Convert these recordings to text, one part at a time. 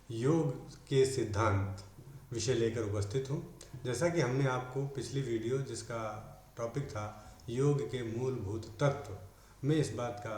योग के सिद्धांत विषय लेकर उपस्थित हूँ। जैसा कि हमने आपको पिछली वीडियो जिसका टॉपिक था योग के मूलभूत तत्व में इस बात का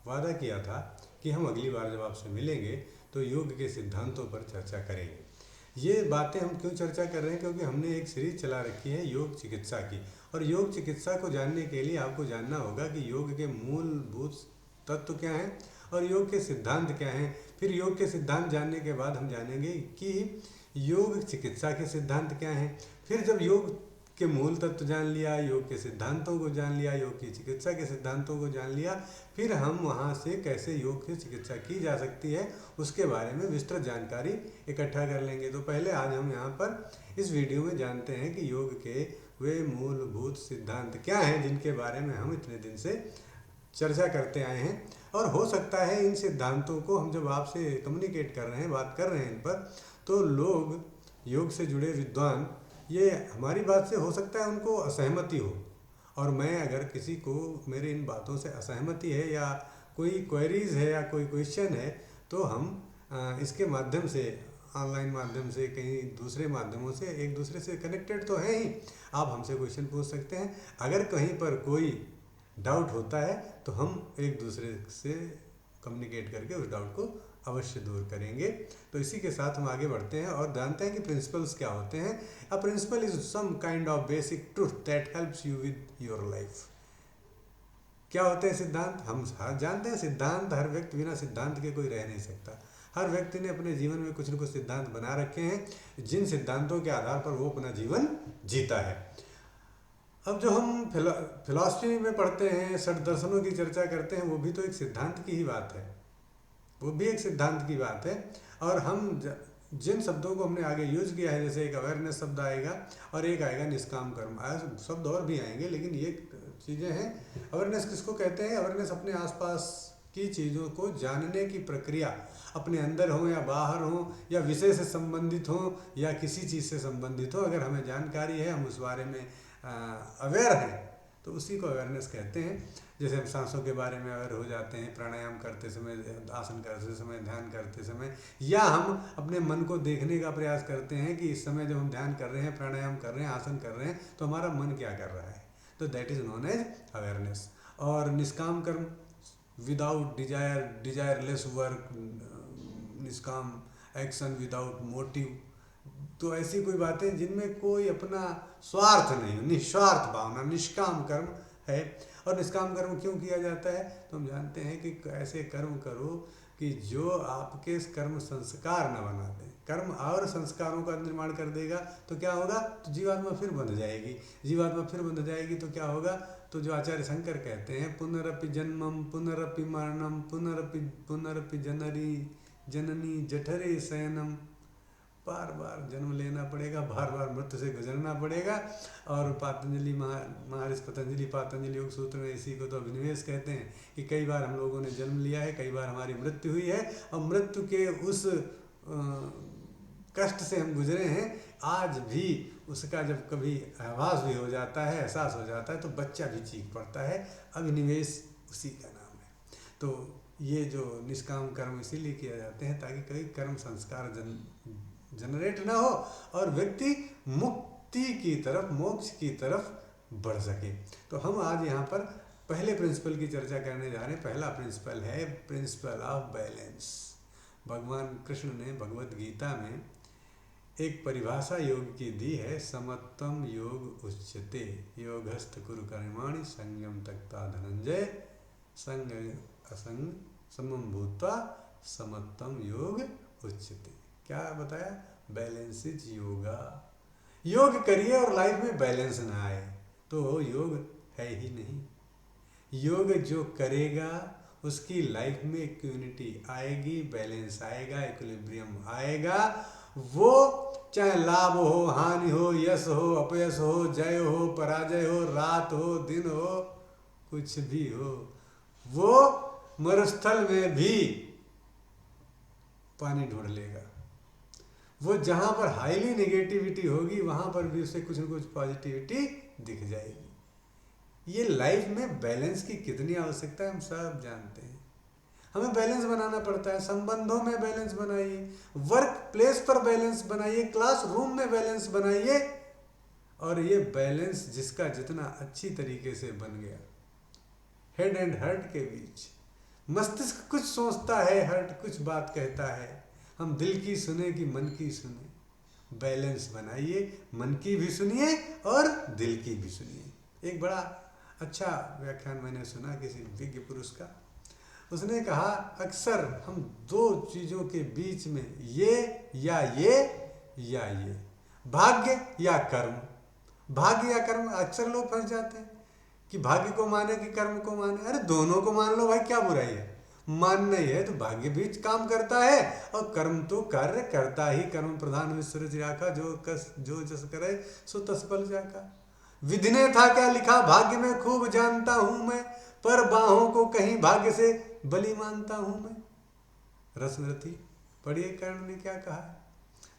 वादा किया था कि हम अगली बार जब आपसे मिलेंगे तो योग के सिद्धांतों पर चर्चा करेंगे। ये बातें हम क्यों चर्चा कर रहे हैं, क्योंकि हमने एक सीरीज चला रखी है योग चिकित्सा की, और योग चिकित्सा को जानने के लिए आपको जानना होगा कि योग के मूलभूत तत्व क्या हैं और योग के सिद्धांत क्या हैं। फिर योग के सिद्धांत जानने के बाद हम जानेंगे कि योग चिकित्सा के सिद्धांत क्या हैं। फिर जब योग के मूल तत्व जान लिया, योग के सिद्धांतों को जान लिया, योग की चिकित्सा के सिद्धांतों को जान लिया, फिर हम वहाँ से कैसे योग की चिकित्सा की जा सकती है उसके बारे में विस्तृत जानकारी इकट्ठा कर लेंगे। तो पहले आज हम यहाँ पर इस वीडियो में जानते हैं कि योग के वे मूलभूत सिद्धांत क्या हैं जिनके बारे में हम इतने दिन से चर्चा करते आए हैं। और हो सकता है इन सिद्धांतों को हम जब आपसे कम्युनिकेट कर रहे हैं, बात कर रहे हैं इन पर, तो लोग योग से जुड़े विद्वान ये हमारी बात से हो सकता है उनको असहमति हो, और मैं अगर किसी को मेरे इन बातों से असहमति है या कोई क्वेरीज है या कोई क्वेश्चन है तो हम इसके माध्यम से, ऑनलाइन माध्यम से, कहीं दूसरे माध्यमों से एक दूसरे से कनेक्टेड तो हैं ही, आप हमसे क्वेश्चन पूछ सकते हैं। अगर कहीं पर कोई डाउट होता है तो हम एक दूसरे से कम्युनिकेट करके उस डाउट को अवश्य दूर करेंगे। तो इसी के साथ हम आगे बढ़ते हैं और जानते हैं कि प्रिंसिपल्स क्या होते हैं। A principle is some kind of basic truth that helps you with your life. क्या होते हैं सिद्धांत? हम जानते हैं सिद्धांत, हर व्यक्ति बिना सिद्धांत के कोई रह नहीं सकता। हर व्यक्ति ने अपने जीवन में कुछ न कुछ सिद्धांत बना रखे हैं जिन सिद्धांतों के आधार पर वो अपना जीवन जीता है। अब जो हम फिलॉसफी में पढ़ते हैं, षट दर्शनों की चर्चा करते हैं, वो भी तो एक सिद्धांत की ही बात है, वो भी एक सिद्धांत की बात है। और हम जिन शब्दों को हमने आगे यूज किया है, जैसे एक अवेयरनेस शब्द आएगा और एक आएगा निष्काम कर्म, शब्द और भी आएंगे, लेकिन ये चीज़ें हैं। अवेयरनेस किसको कहते हैं? अवेयरनेस अपने आसपास की चीज़ों को जानने की प्रक्रिया, अपने अंदर हो या बाहर हो या विषय से संबंधित हो या किसी चीज़ से संबंधित हो, अगर हमें जानकारी है, हम उस बारे में अवेयर हैं, तो उसी को अवेयरनेस कहते हैं। जैसे हम सांसों के बारे में अवेयर हो जाते हैं प्राणायाम करते समय, आसन करते समय, ध्यान करते समय, या हम अपने मन को देखने का प्रयास करते हैं कि इस समय जब हम ध्यान कर रहे हैं, प्राणायाम कर रहे हैं, आसन कर रहे हैं, तो हमारा मन क्या कर रहा है, तो that is known as awareness. और निष्काम कर्म, विदाउट डिजायर, डिजायरलेस वर्क, निष्काम एक्शन विदाउट मोटिव, तो ऐसी कोई बातें जिनमें कोई अपना स्वार्थ नहीं, निस्वार्थ भावना, निष्काम कर्म है। और निष्काम कर्म क्यों किया जाता है? तो हम जानते हैं कि ऐसे कर्म करो कि जो आपके कर्म संस्कार न बना दें। कर्म और संस्कारों का निर्माण कर देगा तो क्या होगा? तो जीवात्मा फिर बंध जाएगी। जीवात्मा फिर बंध जाएगी तो क्या होगा? तो जो आचार्य शंकर कहते हैं, पुनरपि जन्मम पुनरपि मरणम पुनरपि पुनरपि जननी जठरे शयनम, बार बार जन्म लेना पड़ेगा, बार बार मृत्यु से गुजरना पड़ेगा। और पतंजलि महर्षि पतंजलि पातंजलि योग सूत्र में इसी को तो अभिनिवेश कहते हैं कि कई बार हम लोगों ने जन्म लिया है, कई बार हमारी मृत्यु हुई है, और मृत्यु के उस कष्ट से हम गुजरे हैं। आज भी उसका जब कभी आभास भी हो जाता है, एहसास हो जाता है, तो बच्चा भी चीख पड़ता है। अभिनिवेश उसी का नाम है। तो ये जो निष्काम कर्म इसीलिए किया जाते हैं ताकि कई कर्म संस्कार जनरेट ना हो और व्यक्ति मुक्ति की तरफ, मोक्ष की तरफ बढ़ सके। तो हम आज यहाँ पर पहले प्रिंसिपल की चर्चा करने जा रहे हैं। पहला प्रिंसिपल है प्रिंसिपल ऑफ बैलेंस। भगवान कृष्ण ने भगवत गीता में एक परिभाषा योग की दी है, समत्वम योग उच्यते योगस्थ कुरु कर्माणि संयम त्यक्त्वा धनंजय संग असंग समम भूत्वा समत्वम योग उच्यते। क्या बताया? Balance is yoga. योग करिए और लाइफ में बैलेंस ना आए तो योग है ही नहीं। योग जो करेगा उसकी लाइफ में इक्विनिटी आएगी, बैलेंस आएगा, इक्विलिब्रियम आएगा। वो चाहे लाभ हो, हानि हो, यश हो, अपयश हो, जय हो, पराजय हो, रात हो, दिन हो, कुछ भी हो, वो मरुस्थल में भी पानी ढूंढ लेगा। वो जहाँ पर हाईली नेगेटिविटी होगी वहाँ पर भी उसे कुछ न कुछ पॉजिटिविटी दिख जाएगी। ये लाइफ में बैलेंस की कितनी आवश्यकता है हम सब जानते हैं। हमें बैलेंस बनाना पड़ता है। संबंधों में बैलेंस बनाइए, वर्क प्लेस पर बैलेंस बनाइए, क्लासरूम में बैलेंस बनाइए। और ये बैलेंस जिसका जितना अच्छी तरीके से बन गया, हेड एंड हार्ट के बीच, मस्तिष्क कुछ सोचता है, हार्ट कुछ बात कहता है, हम दिल की सुने कि मन की सुने। बैलेंस बनाइए, मन की भी सुनिए और दिल की भी सुनिए। एक बड़ा अच्छा व्याख्यान मैंने सुना किसी विज्ञ पुरुष का। उसने कहा अक्सर हम दो चीज़ों के बीच में ये, भाग्य या कर्म, भाग्य या कर्म, अक्सर लोग फंस जाते हैं कि भाग्य को माने कि कर्म को माने। अरे दोनों को मान लो भाई, क्या बुराई है। मानना ही है तो भाग्य भी काम करता है और कर्म तो कार्य करता ही। कर्म प्रधान विश्व जाका, जो जस करे सो तस फल जाका। विधि ने था क्या लिखा, भाग्य में खूब जानता हूं मैं, पर बाहों को कहीं भाग्य से बलि मानता हूं मैं। रसमृति पढ़िए, कर्ण ने क्या कहा।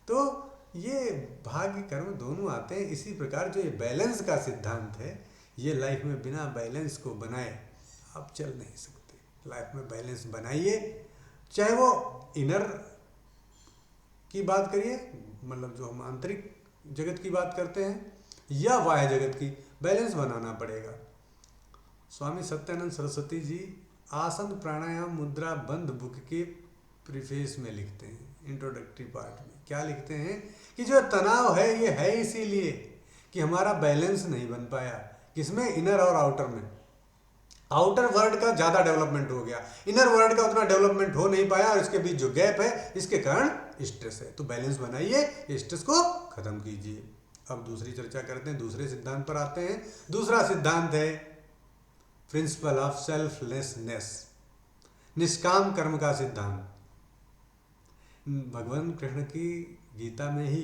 तो ये भाग्य कर्म दोनों आते हैं। इसी प्रकार जो ये बैलेंस का सिद्धांत है, ये लाइफ में बिना बैलेंस को बनाए आप चल नहीं सकते। लाइफ में बैलेंस बनाइए, चाहे वो इनर की बात करिए, मतलब जो हम आंतरिक जगत की बात करते हैं, या बाह्य जगत की, बैलेंस बनाना पड़ेगा। स्वामी सत्यानंद सरस्वती जी आसन प्राणायाम मुद्रा बंद बुक के प्रीफेस में लिखते हैं, इंट्रोडक्टरी पार्ट में क्या लिखते हैं कि जो तनाव है ये है इसीलिए कि हमारा बैलेंस नहीं बन पाया। किसमें? इनर और आउटर में। आउटर वर्ल्ड का ज़्यादा डेवलपमेंट हो गया, इनर वर्ल्ड का उतना डेवलपमेंट हो नहीं पाया, और इसके बीच जो गैप है इसके कारण स्ट्रेस है। तो बैलेंस बनाइए, स्ट्रेस को खत्म कीजिए। अब दूसरी चर्चा करते हैं, दूसरे सिद्धांत पर आते हैं। दूसरा सिद्धांत है प्रिंसिपल ऑफ सेल्फलेसनेस, निष्काम कर्म का सिद्धांत। भगवान कृष्ण की गीता में ही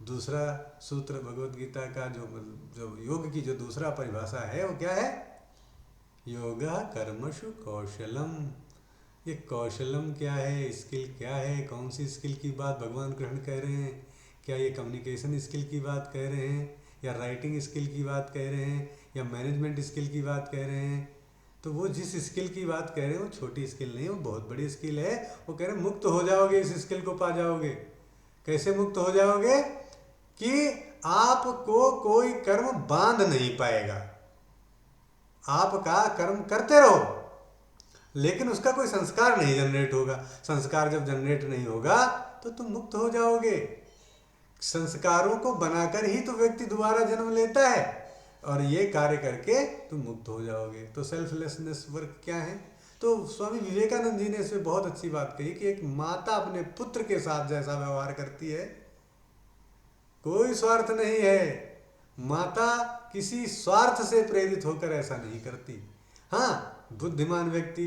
दूसरा सूत्र, भगवत गीता का जो योग की जो दूसरा परिभाषा है वो क्या है? योगा कर्मसु कौशलम। ये कौशलम क्या है, स्किल क्या है, कौन सी स्किल की बात भगवान कृष्ण कह रहे हैं? क्या ये कम्युनिकेशन स्किल की बात कह रहे हैं, या राइटिंग स्किल की बात कह रहे हैं, या मैनेजमेंट स्किल की बात कह रहे हैं? तो वो जिस स्किल की बात कह रहे हैं वो छोटी स्किल नहीं है, वो बहुत बड़ी स्किल है। वो कह रहे हैं मुक्त हो जाओगे, इस स्किल को पा जाओगे। कैसे मुक्त हो जाओगे? कि आपको कोई कर्म बांध नहीं पाएगा। आपका कर्म करते रहो, लेकिन उसका कोई संस्कार नहीं जनरेट होगा। संस्कार जब जनरेट नहीं होगा तो तुम मुक्त हो जाओगे। संस्कारों को बनाकर ही तो व्यक्ति दोबारा जन्म लेता है, और ये कार्य करके तुम मुक्त हो जाओगे। तो सेल्फलेसनेस वर्क क्या है? तो स्वामी विवेकानंद जी ने इसमें बहुत अच्छी बात कही कि एक माता अपने पुत्र के साथ जैसा व्यवहार करती है, कोई स्वार्थ नहीं है। माता किसी स्वार्थ से प्रेरित होकर ऐसा नहीं करती। हाँ, बुद्धिमान व्यक्ति,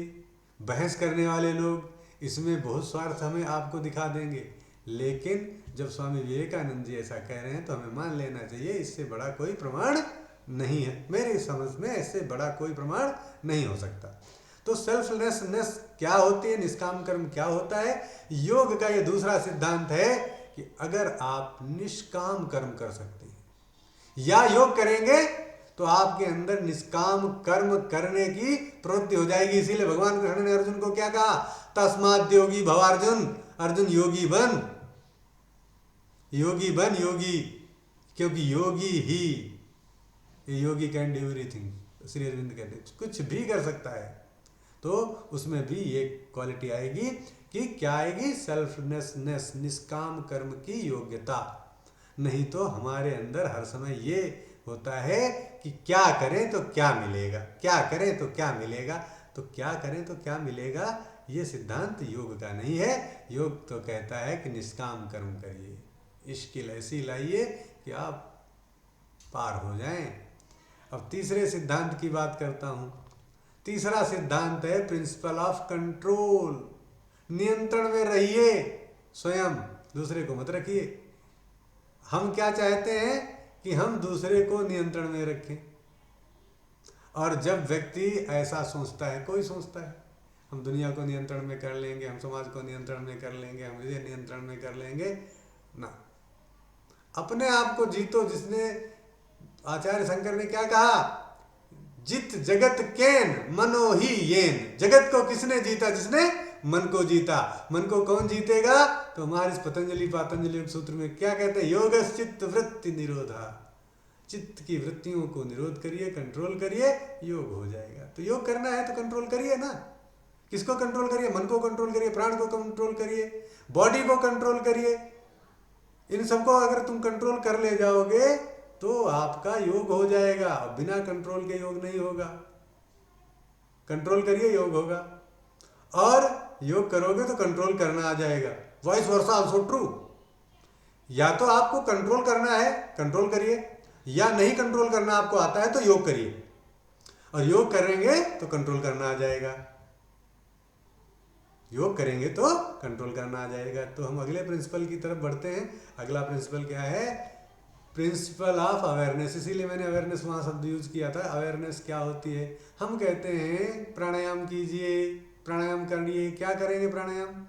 बहस करने वाले लोग इसमें बहुत स्वार्थ हमें आपको दिखा देंगे, लेकिन जब स्वामी विवेकानंद जी ऐसा कह रहे हैं तो हमें मान लेना चाहिए, इससे बड़ा कोई प्रमाण नहीं है। मेरी समझ में इससे बड़ा कोई प्रमाण नहीं हो सकता। तो सेल्फलेसनेस क्या होती है, निष्काम कर्म क्या होता है? योग का ये दूसरा सिद्धांत है कि अगर आप निष्काम कर्म कर सकते हैं या योग करेंगे तो आपके अंदर निष्काम कर्म करने की प्रवृत्ति हो जाएगी। इसीलिए भगवान कृष्ण ने अर्जुन को क्या कहा? तस्माद् योगी भव अर्जुन, अर्जुन योगी बन, योगी बन, योगी। क्योंकि योगी ही, yogi can do everything, Shri Aurobindo कहते हैं, कुछ भी कर सकता है। तो उसमें भी ये क्वालिटी आएगी कि क्या आएगी? सेल्फलेसनेस, निष्काम कर्म की योग्यता। नहीं तो हमारे अंदर हर समय ये होता है कि क्या करें तो क्या मिलेगा, क्या करें तो क्या मिलेगा, तो क्या करें तो क्या मिलेगा, ये सिद्धांत योग का नहीं है। योग तो कहता है कि निष्काम कर्म करिए, स्किल ऐसी लाइए कि आप पार हो जाएं। अब तीसरे सिद्धांत की बात करता हूँ। तीसरा सिद्धांत है प्रिंसिपल ऑफ कंट्रोल, नियंत्रण में रहिए स्वयं, दूसरे को मत रखिए। हम क्या चाहते हैं कि हम दूसरे को नियंत्रण में रखें, और जब व्यक्ति ऐसा सोचता है, कोई सोचता है हम दुनिया को नियंत्रण में कर लेंगे, हम समाज को नियंत्रण में कर लेंगे, हम इसे नियंत्रण में कर लेंगे, ना, अपने आप को जीतो। जिसने, आचार्य शंकर ने क्या कहा? जित जगत केन मनो ही येन। जगत को किसने जीता? जिसने मन को जीता। मन को कौन जीतेगा? तो हमारे पतंजलि पातंजलि योग सूत्र में क्या कहते हैं? योगश्चित्त वृत्ति निरोधा। चित्त की वृत्तियों को निरोध करिए, कंट्रोल करिए, योग हो जाएगा। तो योग करना है तो कंट्रोल करिए ना। किसको कंट्रोल करिए? मन को कंट्रोल करिए, प्राण को कंट्रोल करिए, बॉडी को कंट्रोल करिए। इन सबको अगर तुम कंट्रोल कर ले जाओगे तो आपका योग हो जाएगा। बिना कंट्रोल के योग नहीं होगा। कंट्रोल करिए, योग होगा। और योग करोगे तो कंट्रोल करना आ जाएगा। Vice versa also true. या तो आपको कंट्रोल करना है, कंट्रोल करिए, या नहीं कंट्रोल करना आपको आता है तो योग करिए। और योग करेंगे तो कंट्रोल करना आ जाएगा। योग करेंगे तो कंट्रोल करना आ जाएगा। तो हम अगले प्रिंसिपल की तरफ बढ़ते हैं। अगला प्रिंसिपल क्या है? Principal of awareness. इसीलिए मैंने अवेयरनेस वहाँ शब्द यूज किया था। अवेयरनेस क्या होती है? हम कहते हैं प्राणायाम कीजिए, प्राणायाम करिए। क्या करेंगे प्राणायाम?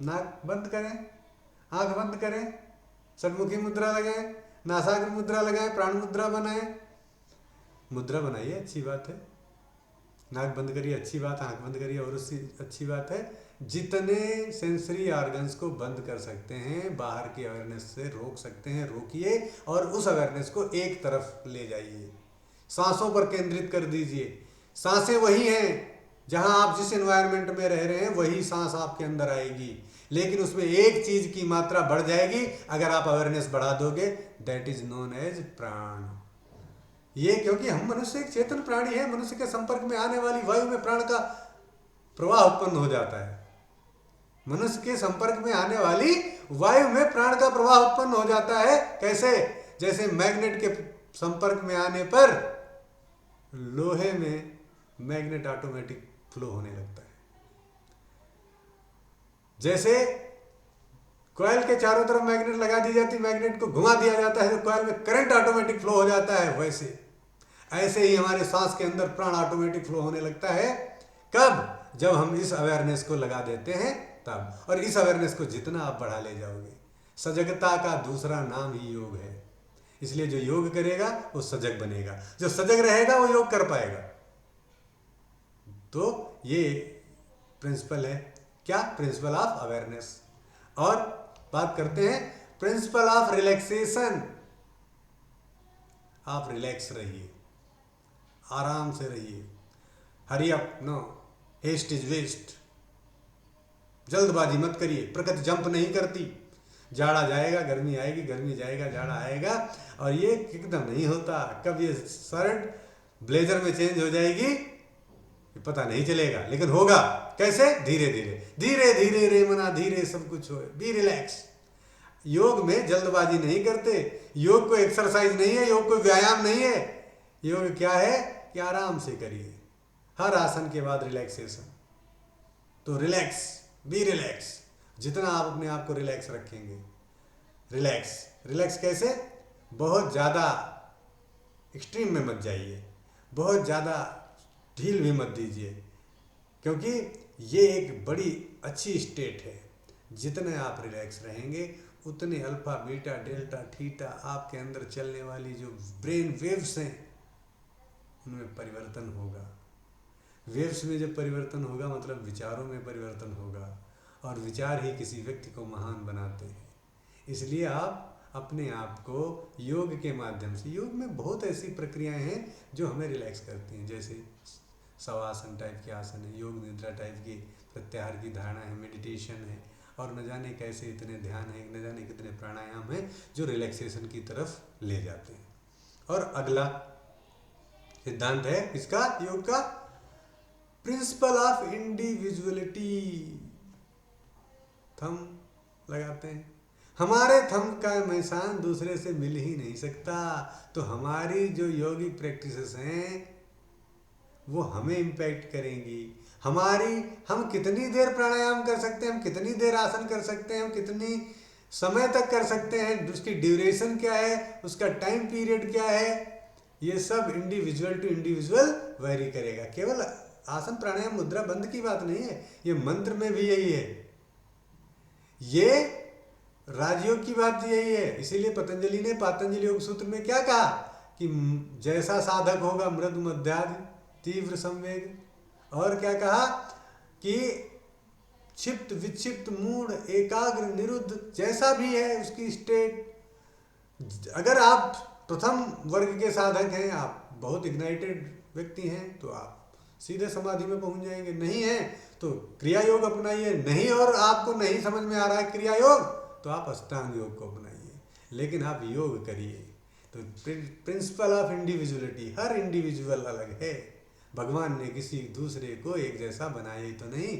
नाक बंद करें, आंख बंद करें, षटमुखी मुद्रा लगाएं, नासाग्र मुद्रा लगाएं, प्राण मुद्रा बनाएं। मुद्रा बनाइए, अच्छी बात है। नाक बंद करिए, अच्छी बात है। आंख बंद करिए, और उससे अच्छी बात है। जितने सेंसरी ऑर्गन्स को बंद कर सकते हैं, बाहर की अवेयरनेस से रोक सकते हैं, रोकिए और उस अवेयरनेस को एक तरफ ले जाइए। सांसों पर केंद्रित कर दीजिए। सांसें वही हैं जहां आप जिस एनवायरनमेंट में रह रहे हैं, वही सांस आपके अंदर आएगी। लेकिन उसमें एक चीज की मात्रा बढ़ जाएगी अगर आप अवेयरनेस बढ़ा दोगे। दैट इज नोन एज प्राण। ये क्योंकि हम मनुष्य एक चेतन प्राणी है। मनुष्य के संपर्क में आने वाली वायु में प्राण का प्रवाह उत्पन्न हो जाता है। मनुष्य के संपर्क में आने वाली वायु में प्राण का प्रवाह उत्पन्न हो जाता है। कैसे? जैसे मैग्नेट के संपर्क में आने पर लोहे में मैग्नेट ऑटोमेटिक फ्लो होने लगता है। जैसे कॉइल के चारों तरफ मैग्नेट लगा दी जाती, मैग्नेट को घुमा दिया जाता है तो कॉइल में करंट ऑटोमेटिक फ्लो हो जाता है। वैसे ऐसे ही हमारे सांस के अंदर प्राण ऑटोमेटिक फ्लो होने लगता है। कब? जब हम इस अवेयरनेस को लगा देते हैं तब। और इस अवेयरनेस को जितना आप बढ़ा ले जाओगे, सजगता का दूसरा नाम ही योग है। इसलिए जो योग करेगा वो सजग बनेगा, जो सजग रहेगा वो योग कर पाएगा। तो ये प्रिंसिपल है। क्या? Principle of awareness. और बात करते हैं प्रिंसिपल ऑफ रिलैक्सेशन। आप रिलैक्स रहिए, आराम से रहिए। Hurry up, no haste is waste. जल्दबाजी मत करिए। प्रकृति जंप नहीं करती। जाड़ा जाएगा, गर्मी आएगी, गर्मी जाएगा, जाड़ा आएगा। और ये एकदम नहीं होता। कब ये शर्ट ब्लेजर में चेंज हो जाएगी पता नहीं चलेगा, लेकिन होगा। कैसे? धीरे धीरे, धीरे धीरे रे मना धीरे सब कुछ हो। Be relax. योग में जल्दबाजी नहीं करते। योग कोई एक्सरसाइज नहीं है, योग कोई व्यायाम नहीं है। योग क्या है कि आराम से करिए। हर आसन के बाद रिलैक्सेशन। तो रिलैक्स, बी रिलैक्स। जितना आप अपने आप को रिलैक्स रखेंगे। रिलैक्स, रिलैक्स कैसे? बहुत ज़्यादा एक्सट्रीम में मत जाइए, बहुत ज़्यादा ढील भी मत दीजिए, क्योंकि ये एक बड़ी अच्छी स्टेट है। जितने आप रिलैक्स रहेंगे उतने अल्फा बीटा डेल्टा थीटा आपके अंदर चलने वाली जो ब्रेन वेव्स हैं उनमें परिवर्तन होगा। वेव्स में जब परिवर्तन होगा मतलब विचारों में परिवर्तन होगा, और विचार ही किसी व्यक्ति को महान बनाते हैं। इसलिए आप अपने आप को योग के माध्यम से, योग में बहुत ऐसी प्रक्रियाएं हैं जो हमें रिलैक्स करती हैं। जैसे शवासन टाइप के आसन है, योग निद्रा टाइप की प्रत्याहार की धारणा है, मेडिटेशन है, और न जाने कैसे इतने ध्यान है, न जाने कितने प्राणायाम हैं जो रिलैक्सेशन की तरफ ले जाते हैं। और अगला सिद्धांत है इसका, योग का, प्रिंसिपल ऑफ इंडिविजुअलिटी। थंब लगाते हैं। हमारे थंब का निशान दूसरे से मिल ही नहीं सकता। तो हमारी जो योगिक प्रैक्टिसेस हैं वो हमें इम्पैक्ट करेंगी। हम कितनी देर प्राणायाम कर सकते हैं, हम कितनी देर आसन कर सकते हैं, हम कितनी समय तक कर सकते हैं, उसकी ड्यूरेशन क्या है, उसका टाइम पीरियड क्या है, ये सब इंडिविजुअल टू इंडिविजुअल वेरी करेगा। केवल आसन प्राणायाम मुद्रा बंद की बात नहीं है, ये मंत्र में भी यही है, ये राजयोग की बात यही है। इसीलिए पतंजलि ने पातंजलि योग सूत्र में क्या कहा कि जैसा साधक होगा मृदु मध्यादि तीव्र संवेग, और क्या कहा कि क्षिप्त विक्षिप्त मूढ़ एकाग्र निरुद्ध जैसा भी है उसकी स्टेट, अगर आप प्रथम वर्ग के साधक हैं, आप बहुत इग्नाइटेड व्यक्ति हैं, तो आप सीधे समाधि में पहुंच जाएंगे। नहीं है तो क्रिया योग अपनाइए, नहीं और आपको नहीं समझ में आ रहा है क्रिया योग, तो आप अष्टांग योग को अपनाइए, लेकिन आप योग करिए। तो principle of individuality, her individual अलग है। भगवान ने किसी दूसरे को एक जैसा बनाया ही तो नहीं,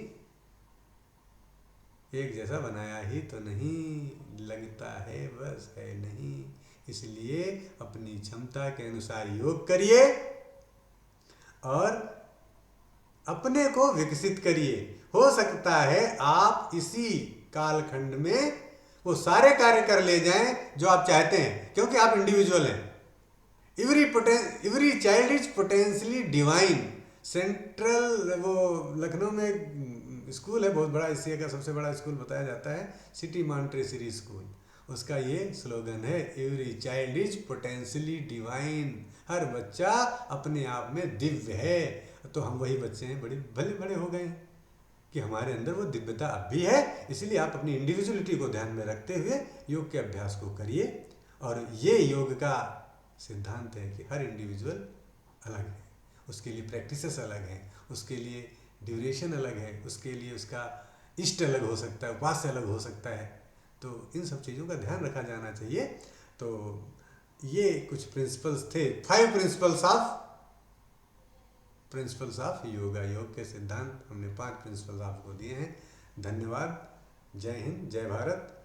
एक जैसा बनाया ही तो नहीं, लगता है बस है नहीं। इसलिए अपनी क्षमता के अनुसार योग करिए और अपने को विकसित करिए। हो सकता है आप इसी कालखंड में वो सारे कार्य कर ले जाएं जो आप चाहते हैं, क्योंकि आप इंडिविजुअल हैं। Every child is potentially divine. Central वो लखनऊ में एक स्कूल है बहुत बड़ा, एशिया का सबसे बड़ा स्कूल बताया जाता है, सिटी मॉन्टेसरी स्कूल। उसका ये स्लोगन है, every child is potentially divine. हर बच्चा अपने आप में दिव्य है। तो हम वही बच्चे हैं, बड़े भले बड़े हो गए हैं कि हमारे अंदर वो दिव्यता अब भी है। इसलिए आप अपनी इंडिविजुअलिटी को ध्यान में रखते हुए योग के अभ्यास को करिए। और ये योग का सिद्धांत है कि हर इंडिविजुअल अलग है, उसके लिए प्रैक्टिसेस अलग हैं, उसके लिए ड्यूरेशन अलग है, उसके लिए उसका इष्ट अलग हो सकता है, उपास्य अलग हो सकता है। तो इन सब चीज़ों का ध्यान रखा जाना चाहिए। तो ये कुछ प्रिंसिपल्स थे, 5 प्रिंसिपल्स ऑफ योगा। योग के सिद्धांत हमने 5 प्रिंसिपल्स आपको दिए हैं। धन्यवाद। जय हिंद, जय भारत।